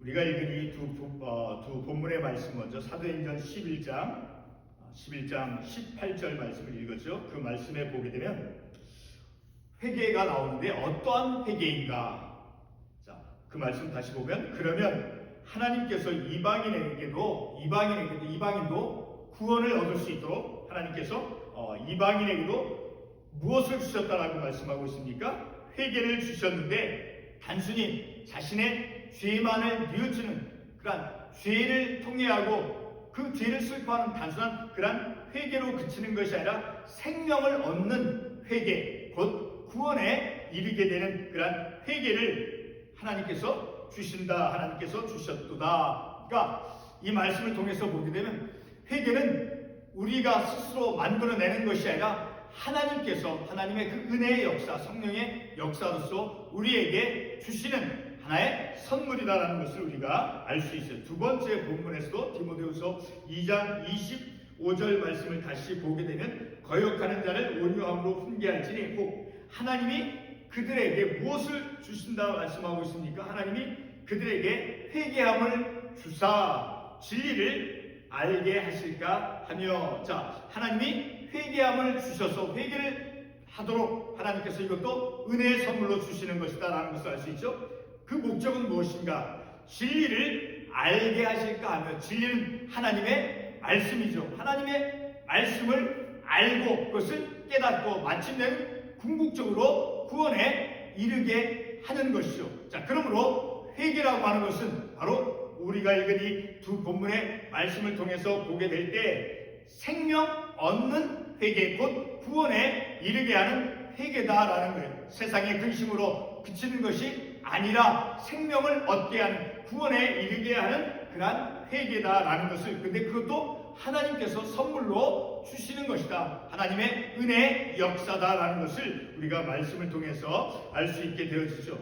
우리가 읽은 이 두 본문의 말씀 먼저 사도행전 11장 18절 말씀을 읽었죠. 그 말씀에 보게 되면 회개가 나오는데 어떠한 회개인가? 자, 그 말씀 다시 보면 그러면 하나님께서 이방인도 구원을 얻을 수 있도록 하나님께서 이방인에게도 무엇을 주셨다라고 말씀하고 있습니까? 회개를 주셨는데 단순히 자신의 죄만을 뉘우치는 그러한 죄를 통회하고 그 죄를 슬퍼하는 단순한 그러한 회개로 그치는 것이 아니라 생명을 얻는 회개, 곧 구원에 이르게 되는 그러한 회개를 하나님께서 주신다, 하나님께서 주셨도다. 그러니까 이 말씀을 통해서 보게 되면 회개는 우리가 스스로 만들어내는 것이 아니라 하나님께서 하나님의 그 은혜의 역사, 성령의 역사로서 우리에게 주시는 하나의 선물이다라는 것을 우리가 알 수 있어요. 두 번째 본문에서도 디모데후서 2장 25절 말씀을 다시 보게 되면 거역하는 자를 온유함으로 훈계할지니 꼭 하나님이 그들에게 무엇을 주신다 말씀하고 있습니까? 하나님이 그들에게 회개함을 주사 진리를 알게 하실까 하며, 자, 하나님이 회개함을 주셔서 회개를 하도록 하나님께서 이것도 은혜의 선물로 주시는 것이다 라는 것을 알 수 있죠. 그 목적은 무엇인가? 진리를 알게 하실까 하며, 진리는 하나님의 말씀이죠. 하나님의 말씀을 알고 그것을 깨닫고 마침내 궁극적으로 구원에 이르게 하는 것이죠. 자, 그러므로 회개라고 하는 것은 바로 우리가 읽은 이 두 본문의 말씀을 통해서 보게 될 때 생명 얻는 회개, 곧 구원에 이르게 하는 회개다라는 거예요. 세상의 근심으로 그치는 것이 아니라 생명을 얻게 하는, 구원에 이르게 하는 그러한 회개다라는 것을, 근데 그것도 하나님께서 선물로 주시는 것이다, 하나님의 은혜의 역사다라는 것을 우리가 말씀을 통해서 알 수 있게 되어지죠.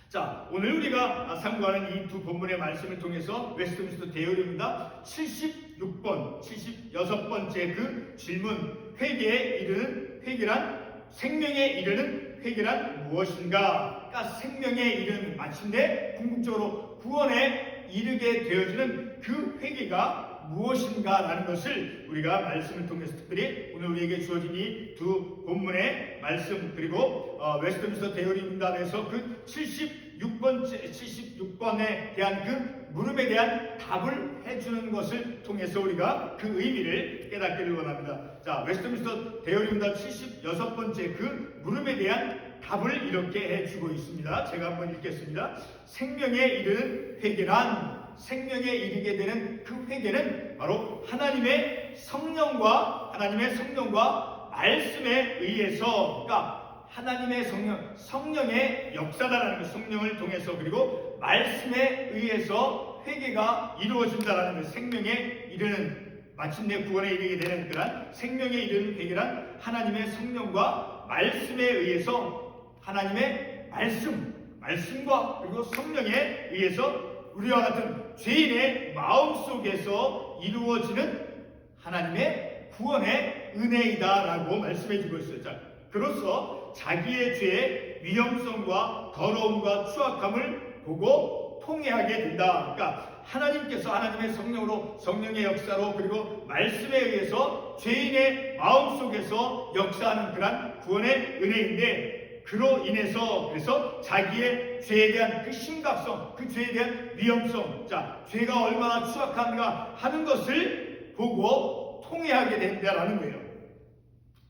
자, 오늘 우리가 상고하는 이 두 본문의 말씀을 통해서 웨스트민스터 대요리입니다. 76번째 그 질문, 회개에 이르는 회개란, 생명에 이르는 회개란 무엇인가? 그러니까 생명에 이르는, 마침내 궁극적으로 구원에 이르게 되어지는 그 회개가 무엇인가 라는 것을 우리가 말씀을 통해서, 특별히 오늘 우리에게 주어진 이 두 본문의 말씀, 그리고 웨스트민스터 대요리문답에서 그 76번에 대한 그 물음에 대한 답을 해주는 것을 통해서 우리가 그 의미를 깨닫기를 원합니다. 자, 웨스트민스터 대요리문답 76번째 그 물음에 대한 답을 이렇게 해주고 있습니다. 제가 한번 읽겠습니다. 생명에 이르는 회개란, 생명에 이르게 되는 그 회개는 바로 하나님의 성령과 말씀에 의해서, 그러니까 하나님의 성령의 역사다라는 것, 성령을 통해서, 그리고 말씀에 의해서 회개가 이루어진다라는 것, 생명에 이르는, 마침내 구원에 이르게 되는 그런 생명에 이르는 회개란 하나님의 성령과 말씀에 의해서, 하나님의 말씀과 그리고 성령에 의해서 우리와 같은 죄인의 마음속에서 이루어지는 하나님의 구원의 은혜이다라고 말씀해주고 있어요. 자, 그로써 자기의 죄의 위험성과 더러움과 추악함을 보고 통회하게 된다. 그러니까 하나님께서 하나님의 성령으로, 성령의 역사로, 그리고 말씀에 의해서 죄인의 마음속에서 역사하는 그런 구원의 은혜인데, 그로 인해서 그래서 자기의 죄에 대한 그 심각성, 그 죄에 대한 위험성, 자, 죄가 얼마나 추악한가 하는 것을 보고 통회하게 된다라는 거예요.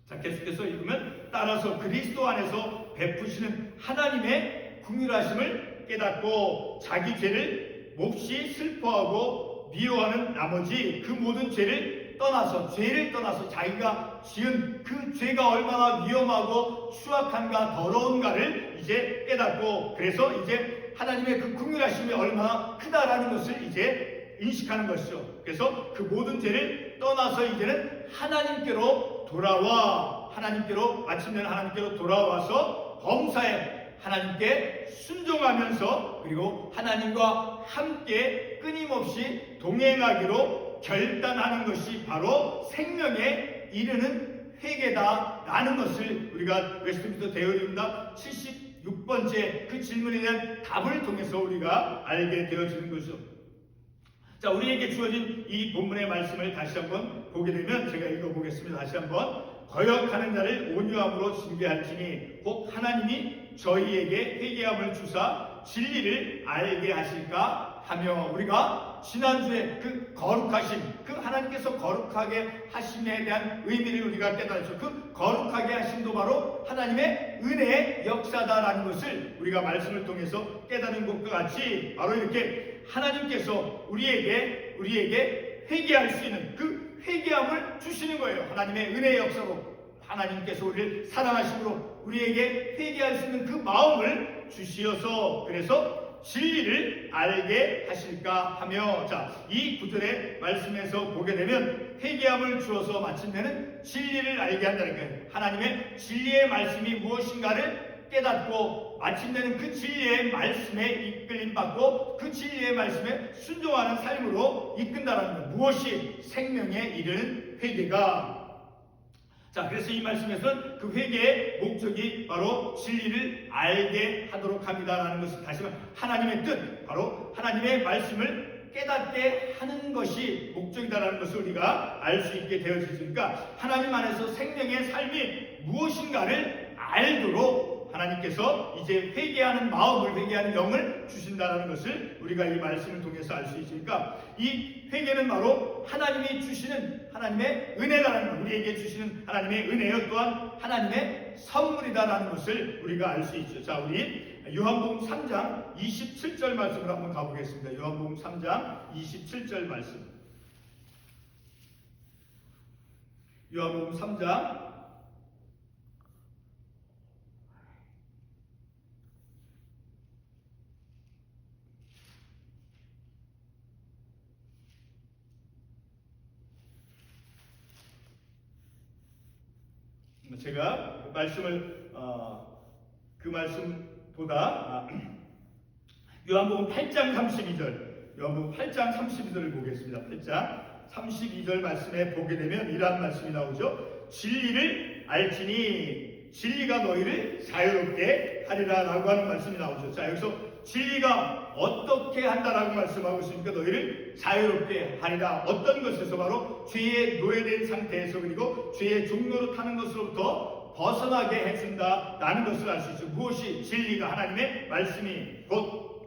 자, 계속해서 읽으면, 따라서 그리스도 안에서 베푸시는 하나님의 긍휼하심을 깨닫고 자기 죄를 몹시 슬퍼하고 미워하는 나머지 그 모든 죄를 떠나서 자기가 지은 그 죄가 얼마나 위험하고 추악한가, 더러운가를 이제 깨닫고, 그래서 이제 하나님의 그 긍휼하심이 얼마나 크다라는 것을 이제 인식하는 것이죠. 그래서 그 모든 죄를 떠나서 이제는 하나님께로 돌아와, 마침내는 하나님께로 돌아와서 범사에 하나님께 순종하면서, 그리고 하나님과 함께 끊임없이 동행하기로 결단하는 것이 바로 생명에 이르는 회개다라는 것을 우리가 웨스트민스터 대요리문답 76 76번째 그 질문에 대한 답을 통해서 우리가 알게 되어지는 거죠. 자, 우리에게 주어진 이 본문의 말씀을 다시 한번 보게 되면 제가 읽어보겠습니다. 다시 한번. 거역하는 자를 온유함으로 징계할지니 곧 하나님이 저희에게 회개함을 주사 진리를 알게 하실까 하며, 우리가 지난주에 그 거룩하심, 그 하나님께서 거룩하게 하심에 대한 의미를 우리가 깨달았죠. 그 거룩하게 하심도 바로 하나님의 은혜의 역사다라는 것을 우리가 말씀을 통해서 깨달은 것과 같이 바로 이렇게 하나님께서 우리에게 회개할 수 있는 그 회개함을 주시는 거예요. 하나님의 은혜의 역사로 하나님께서 우리를 사랑하심으로 우리에게 회개할 수 있는 그 마음을 주시어서, 그래서 진리를 알게 하실까 하며, 자, 이 구절의 말씀에서 보게 되면 회개함을 주어서 마침내는 진리를 알게 한다는 거예요. 하나님의 진리의 말씀이 무엇인가를 깨닫고 마침내는 그 진리의 말씀에 이끌림받고 그 진리의 말씀에 순종하는 삶으로 이끈다라는 거예요. 무엇이 생명에 이르는 회개가. 자, 그래서 이 말씀에서는 그 회개의 목적이 바로 진리를 알게 하도록 합니다라는 것을 다시 한번 하나님의 뜻, 바로 하나님의 말씀을 깨닫게 하는 것이 목적이다라는 것을 우리가 알 수 있게 되어지니까, 하나님 안에서 생명의 삶이 무엇인가를 알도록 하나님께서 이제 회개하는 마음을, 회개하는 영을 주신다는 것을 우리가 이 말씀을 통해서 알 수 있으니까, 이 회개는 바로 하나님이 주시는 하나님의 은혜라는 것, 우리에게 주시는 하나님의 은혜요, 또한 하나님의 선물이다라는 것을 우리가 알 수 있죠. 자, 우리 요한복음 3장 27절 말씀을 한번 가보겠습니다. 요한복음 3장 27절 말씀. 요한복음 3장 제가 말씀을 그 말씀보다 요한복음 8장 32절, 요한복음 8장 32절을 보겠습니다. 8장 32절 말씀에 보게 되면 이러한 말씀이 나오죠. 진리를 알지니 진리가 너희를 자유롭게 하리라 라고 하는 말씀이 나오죠. 자, 여기서 진리가 어떻게 한다라고 말씀하고 있으니까 너희를 자유롭게 하리라. 어떤 것에서? 바로 죄에 노예된 상태에서, 그리고 죄의 종로로 타는 것으로부터 벗어나게 해준다 라는 것을 알 수 있죠. 무엇이 진리가? 하나님의 말씀이 곧,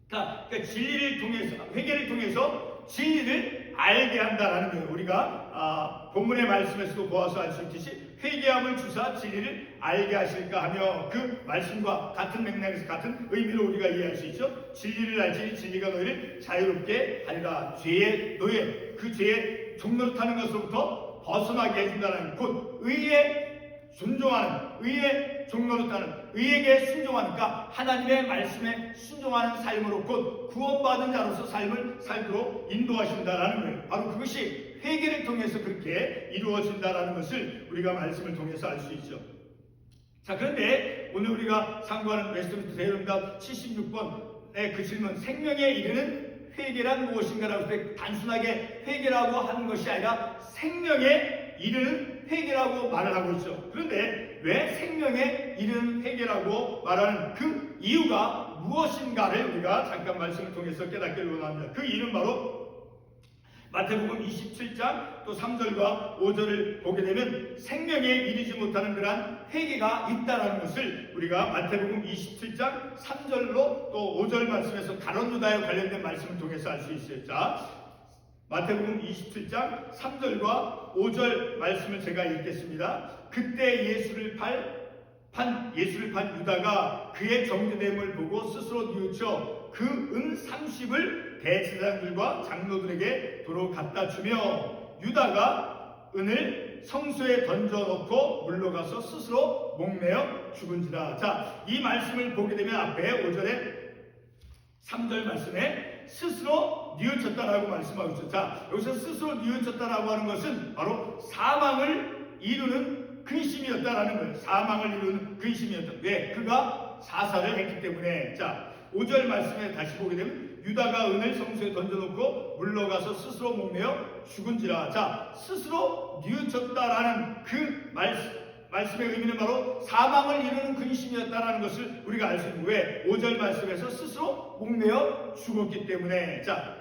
그러니까 진리를 통해서, 회개를 통해서 진리를 알게 한다라는 거예요. 우리가 본문의 말씀에서도 보아서 알 수 있듯이 회개함을 주사 진리를 알게 하실까 하며, 그 말씀과 같은 맥락에서 같은 의미로 우리가 이해할 수 있죠. 진리를 알지니 진리가 너희를 자유롭게 하리라. 죄의 노예, 그 죄의 종로로 타는 것으로부터 벗어나게 해준다는, 곧 의에 순종하는, 의의 종로로 타는, 의에게 순종하니까 하나님의 말씀에 순종하는 삶으로 곧 구원받은 자로서 삶을 살도록 인도하신다라는 거예요. 바로 그것이 회개를 통해서 그렇게 이루어진다라는 것을 우리가 말씀을 통해서 알 수 있죠. 자, 그런데 오늘 우리가 상고하는 웨스트민스터 대의론답 76번의 그 질문, 생명에 이르는 회개란 무엇인가라고 할 때 단순하게 회개라고 하는 것이 아니라 생명에 이르는 회개라고 말을 하고 있죠. 그런데 왜 생명에 이르는 회개라고 말하는 그 이유가 무엇인가를 우리가 잠깐 말씀을 통해서 깨닫기를 원합니다. 그 이유는 바로 마태복음 27장 또 3절과 5절을 보게 되면 생명에 이르지 못하는 그러한 회개가 있다라는 것을 우리가 마태복음 27장 3절로 또 5절 말씀에서 가룟 유다에 관련된 말씀을 통해서 알 수 있어요. 자, 마태복음 27장 3절과 5절 말씀을 제가 읽겠습니다. 그때 예수를 판 유다가 그의 정죄됨을 보고 스스로 뉘우쳐 그 은 30을 대제사장들과 장로들에게 도로 갖다 주며, 유다가 은을 성소에 던져놓고 물러가서 스스로 목매어 죽은지라. 자, 이 말씀을 보게 되면 앞에 5절에 3절 말씀에 스스로 뉘우쳤다라고 말씀하고 있죠. 자, 여기서 스스로 뉘우쳤다라고 하는 것은 바로 사망을 이루는 근심이었다라는 거예요. 사망을 이루는 근심이었다. 왜? 그가 사살을 했기 때문에. 자, 5절 말씀에 다시 보게 되면 유다가 은을 성소에 던져놓고 물러가서 스스로 목매어 죽은지라. 자, 스스로 뉘우쳤다라는 그 말씀의 의미는 바로 사망을 이루는 근심이었다라는 것을 우리가 알 수 있는 왜 5절 말씀에서 스스로 목매어 죽었기 때문에. 자,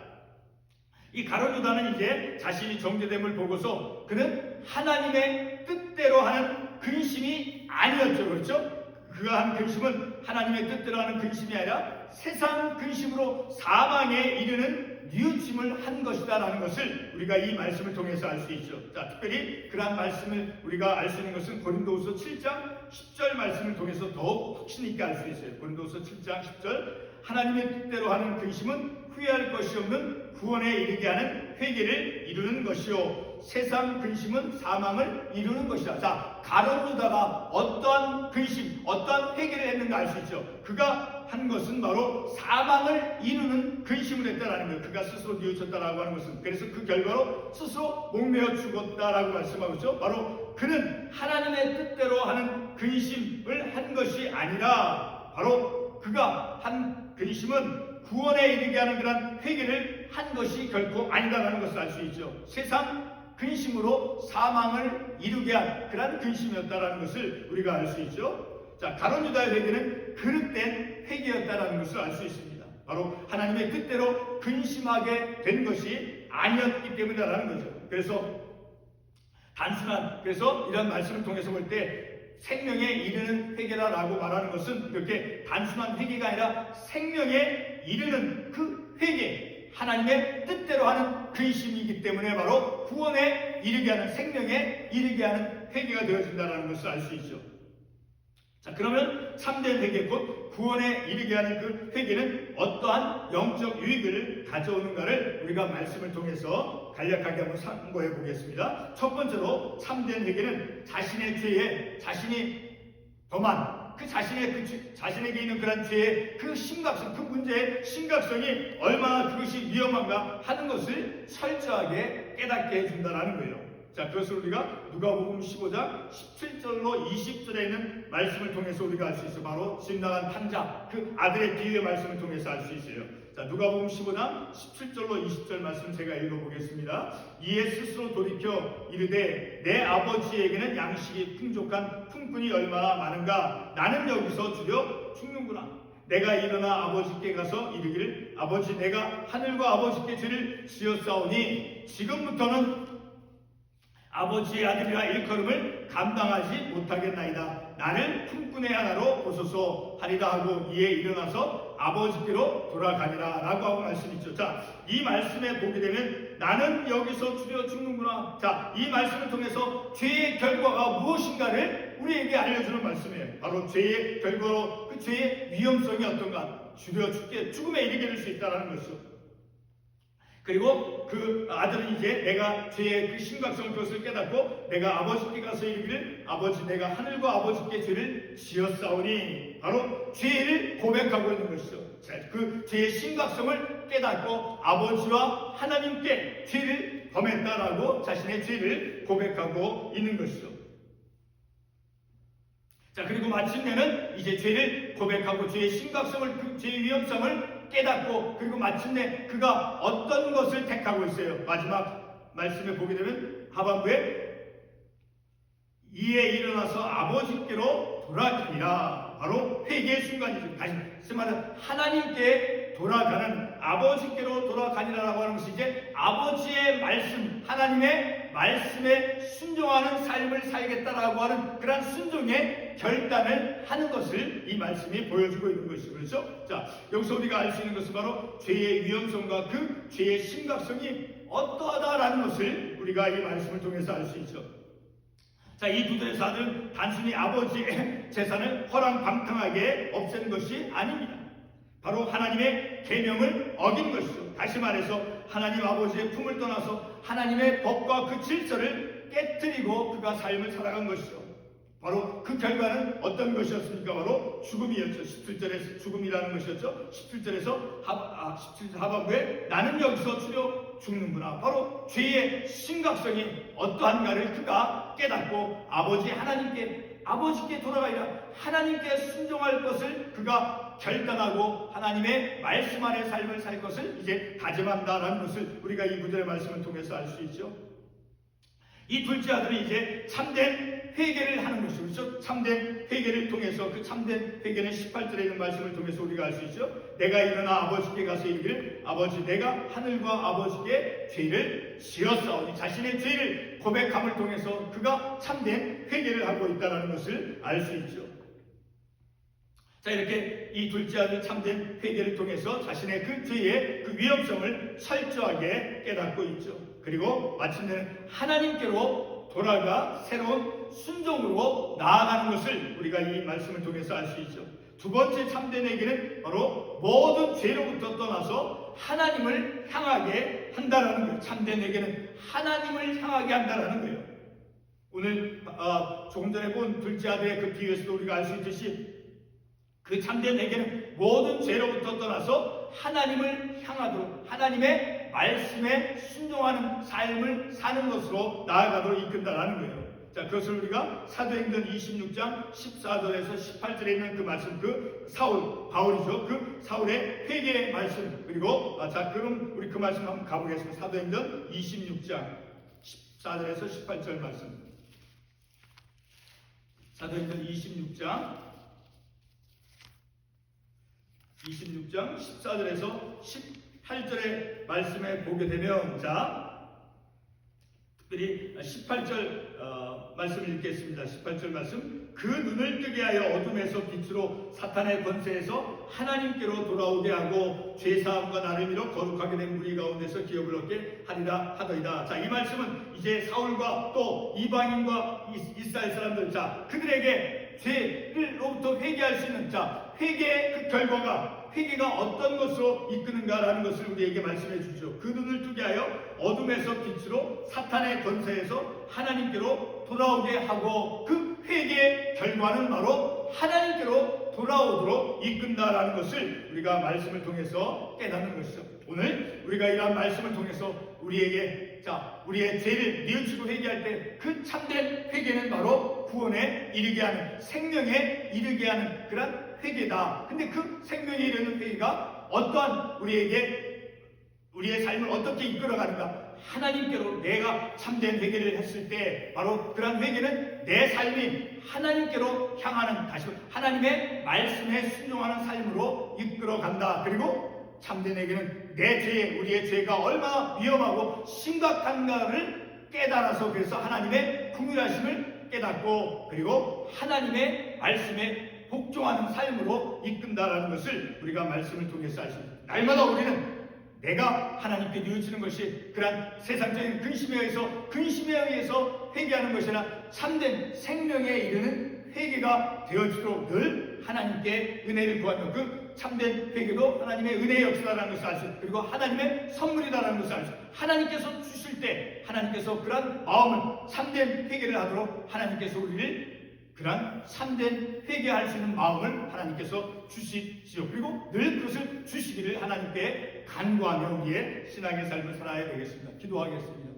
이 가룟 유다는 이제 자신이 정죄됨을 보고서 그는 하나님의 뜻대로 하는 근심이 아니었죠. 그렇죠? 그가 한 근심은 하나님의 뜻대로 하는 근심이 아니라 세상 근심으로 사망에 이르는 뉘우침을 한 것이다라는 것을 우리가 이 말씀을 통해서 알 수 있죠. 자, 특별히 그러한 말씀을 우리가 알 수 있는 것은 고린도후서 7장 10절 말씀을 통해서 더욱 확신 있게 알 수 있어요. 고린도후서 7장 10절 하나님의 뜻대로 하는 근심은 후회할 것이 없는 구원에 이르게 하는 회개를 이루는 것이요 세상 근심은 사망을 이루는 것이다. 자, 가룟 유다가 어떠한 근심, 어떠한 회개를 했는가 알 수 있죠. 그가 한 것은 바로 사망을 이루는 근심을 했다라는 거예요. 그가 스스로 뉘우쳤다라고 하는 것은. 그래서 그 결과로 스스로 목매어 죽었다라고 말씀하고 있죠. 바로 그는 하나님의 뜻대로 하는 근심을 한 것이 아니라 바로 그가 한 근심은 구원에 이르게 하는 그런 회개를 한 것이 결코 아니다라는 것을 알 수 있죠. 세상 근심으로 사망을 이루게 한 그런 근심이었다라는 것을 우리가 알 수 있죠. 자, 가룟 유다의 회개는 그릇된 회개였다라는 것을 알 수 있습니다. 바로 하나님의 뜻대로 근심하게 된 것이 아니었기 때문이라는 거죠. 그래서 이런 말씀을 통해서 볼 때 생명에 이르는 회개라라고 말하는 것은 그렇게 단순한 회개가 아니라 생명에 이르는 그 회개, 하나님의 뜻대로 하는 근심이기 때문에 바로 구원에 이르게 하는, 생명에 이르게 하는 회개가 되어진다는 것을 알 수 있죠. 자, 그러면 참된 회개, 곧 구원에 이르게 하는 그 회개는 어떠한 영적 유익을 가져오는가를 우리가 말씀을 통해서 간략하게 한번 참고해 보겠습니다. 첫 번째로 참된 회개는 자신의 죄에 자신이 범한 자신에게 있는 그런 죄의 그 심각성, 그 문제의 심각성이 얼마나 그것이 위험한가 하는 것을 철저하게 깨닫게 해준다는 거예요. 자, 그것을 우리가 누가복음 15장 17절로 20절에 있는 말씀을 통해서 우리가 알 수 있어요. 바로 집 나간 판자, 그 아들의 비유의 말씀을 통해서 알 수 있어요. 자, 누가복음 15장 17절로 20절 말씀 제가 읽어보겠습니다. 이에 스스로 돌이켜 이르되 내 아버지에게는 양식이 풍족한 품꾼이 얼마나 많은가. 나는 여기서 주려 죽는구나. 내가 일어나 아버지께 가서 이르기를 아버지, 내가 하늘과 아버지께 죄를 지었사오니 지금부터는 아버지의 아들이라 일컬음을 감당하지 못하겠나이다. 나를 품꾼의 하나로 보소서 하리라 하고 이에 일어나서 아버지께로 돌아가니라 라고 하고 말씀이죠. 자, 이 말씀에 보게 되면 나는 여기서 주려 죽는구나. 자, 이 말씀을 통해서 죄의 결과가 무엇인가를 우리에게 알려주는 말씀이에요. 바로 죄의 결과로 그 죄의 위험성이 어떤가, 주려 죽게 죽음에 이르게 될 수 있다는 것이죠. 그리고 그 아들은 이제 내가 죄의 그 심각성 그것을 깨닫고 내가 아버지께 가서 이르기를 아버지, 내가 하늘과 아버지께 죄를 지었사오니 바로 죄를 고백하고 있는 것이죠. 자, 그 죄의 심각성을 깨닫고 아버지와 하나님께 죄를 범했다라고 자신의 죄를 고백하고 있는 것이죠. 자, 그리고 마침내는 이제 죄를 고백하고 죄의 심각성을, 그 죄의 위험성을 깨닫고 그리고 마침내 그가 어떤 것을 택하고 있어요. 마지막 말씀에 보게 되면 하반부에 이에 일어나서 아버지께로 돌아가니라. 바로 회개의 순간이죠. 다시 말하면 하나님께 돌아가는, 아버지께로 돌아가니라라고 하는 것이 이제 아버지의 말씀, 하나님의 말씀에 순종하는 삶을 살겠다라고 하는 그런 순종의 결단을 하는 것을 이 말씀이 보여주고 있는 것이죠. 그렇죠? 자, 여기서 우리가 알 수 있는 것은 바로 죄의 위험성과 그 죄의 심각성이 어떠하다라는 것을 우리가 이 말씀을 통해서 알 수 있죠. 자, 이 두 제사는 단순히 아버지의 재산을 허랑방탕하게 없앤 것이 아닙니다. 바로 하나님의 계명을 어긴 것이죠. 다시 말해서 하나님 아버지의 품을 떠나서 하나님의 법과 그 질서를 깨뜨리고 그가 삶을 살아간 것이죠. 바로 그 결과는 어떤 것이었습니까? 바로 죽음이었죠. 17절에서 죽음이라는 것이었죠. 17절에서 17절 하반부에 나는 여기서 주려 죽는구나. 바로 죄의 심각성이 어떠한가를 그가 깨닫고 아버지께 돌아가리라, 하나님께 순종할 것을 그가 결단하고 하나님의 말씀 안에 삶을 살 것을 이제 다짐한다라는 것을 우리가 이 구절의 말씀을 통해서 알 수 있죠. 이 둘째 아들은 이제 참된 회개를 하는 것이죠. 그렇죠? 참된 회개를 통해서, 그 참된 회개는 18절에 있는 말씀을 통해서 우리가 알 수 있죠. 내가 일어나 아버지께 가서 이르기를 아버지 내가 하늘과 아버지께 죄를 지었사오니, 자신의 죄를 고백함을 통해서 그가 참된 회개를 하고 있다는 것을 알 수 있죠. 자, 이렇게 이 둘째 아들 참된 회개를 통해서 자신의 그 죄의 그 위험성을 철저하게 깨닫고 있죠. 그리고 마침내는 하나님께로 돌아가 새로운 순종으로 나아가는 것을 우리가 이 말씀을 통해서 알 수 있죠. 두 번째 참된 회개는 바로 모든 죄로부터 떠나서 하나님을 향하게 한다라는 거예요. 참된 회개는 하나님을 향하게 한다라는 거예요. 오늘 조금 전에 본 둘째 아들의 그 비유에서도 우리가 알 수 있듯이 그 참된 회개는 모든 죄로부터 떠나서 하나님을 향하도록, 하나님의 말씀에 순종하는 삶을 사는 것으로 나아가도록 이끈다라는 거예요. 자, 그것을 우리가 사도행전 26장 14절에서 18절에 있는 그 말씀, 그 바울이죠. 그 사울의 회개의 말씀, 그리고 자, 그럼 우리 그 말씀 한번 가보겠습니다. 사도행전 26장 14절에서 18절 말씀. 사도행전 26장 14절에서 18절의 말씀에 보게 되면, 자, 특별히 18절 말씀을 읽겠습니다. 18절 말씀. 그 눈을 뜨게 하여 어둠에서 빛으로 사탄의 권세에서 하나님께로 돌아오게 하고 죄사함과 나를 이뤄 거룩하게 된 무리 가운데서 기업을 얻게 하리라 하더이다. 자, 이 말씀은 이제 사울과 또 이방인과 이스라엘 사람들, 자, 그들에게 죄를로부터 회개할 수 있는, 자, 회개의 그 결과가, 회개가 어떤 것으로 이끄는가라는 것을 우리에게 말씀해 주죠. 그 눈을 뜨게 하여 어둠에서 빛으로 사탄의 권세에서 하나님께로 돌아오게 하고, 그 회개의 결과는 바로 하나님께로 돌아오도록 이끈다라는 것을 우리가 말씀을 통해서 깨닫는 것이죠. 오늘 우리가 이러한 말씀을 통해서 우리에게, 자, 우리의 죄를 뉘우치고 회개할 때 그 참된 회개는 바로 구원에 이르게 하는, 생명에 이르게 하는 그런 회개다. 근데 그 생명에 이르는 회개가 어떠한 우리의 삶을 어떻게 이끌어가는가? 하나님께로 내가 참된 회개를 했을 때 바로 그런 회개는 내 삶이 하나님께로 향하는, 다시 하나님의 말씀에 순종하는 삶으로 이끌어간다. 그리고 참된 회개는 내 죄, 우리의 죄가 얼마나 위험하고 심각한가를 깨달아서, 그래서 하나님의 긍휼하심을 깨닫고, 그리고 하나님의 말씀에 복종하는 삶으로 이끈다라는 것을 우리가 말씀을 통해서 알 수 있습니다. 날마다 우리는 내가 하나님께 뉘우치는 것이 그러한 세상적인 근심에 의해서 회개하는 것이나 참된 생명에 이르는 회개가 되어지도록 늘 하나님께 은혜를 구하며, 그 참된 회개도 하나님의 은혜의 역사라는 것을 알 수 있습니다. 그리고 하나님의 선물이라는 것을 알 수 있습니다. 하나님께서 주실 때 하나님께서 그러한 마음을, 참된 회개를 하도록 하나님께서 우리를 그러한 참된 회개할 수 있는 마음을 하나님께서 주시지요. 그리고 늘 그것을 주시기를 하나님께 간구하며 우리의 신앙의 삶을 살아야 되겠습니다. 기도하겠습니다.